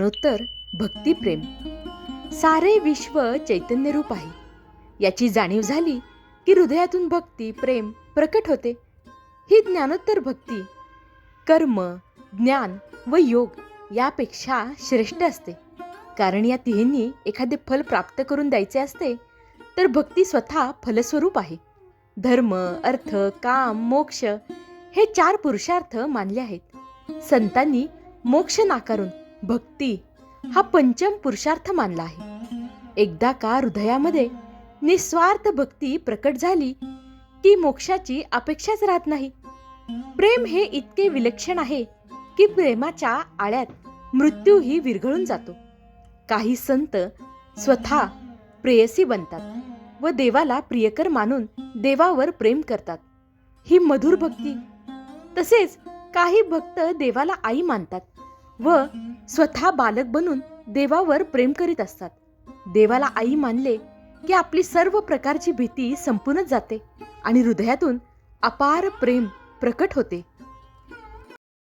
उत्तर भक्तिप्रेम. सारे विश्व चैतन्य रूप आहे याची जाणीव झाली की हृदयातून भक्ती प्रेम प्रकट होते. ही ज्ञानोत्तर भक्ती कर्म, ज्ञान व योग यापेक्षा श्रेष्ठ असते. कारण या तिन्ही एखादे फल प्राप्त करून द्यायचे असते तर भक्ती स्वतः फलस्वरूप आहे. धर्म, अर्थ, काम, मोक्ष हे 4 पुरुषार्थ मानले आहेत. संतांनी मोक्ष नाकारून भक्ती हा पंचम पुरुषार्थ मानला आहे. एकदा का हृदयामध्ये निस्वार्थ भक्ती प्रकट झाली की मोक्षाची अपेक्षाच राहत नाही. प्रेम हे इतके विलक्षण आहे की प्रेमाच्या आळ्यात मृत्यूही विरघळून जातो. काही संत स्वतः प्रेयसी बनतात व देवाला प्रियकर मानून देवावर प्रेम करतात. ही मधुर भक्ती. तसेच काही भक्त देवाला आई मानतात व स्वतः बालक बनून देवावर प्रेम करीत असतात. देवाला आई मानले की आपली सर्व प्रकारची भीती संपूनच जाते आणि हृदयातून अपार प्रेम प्रकट होते.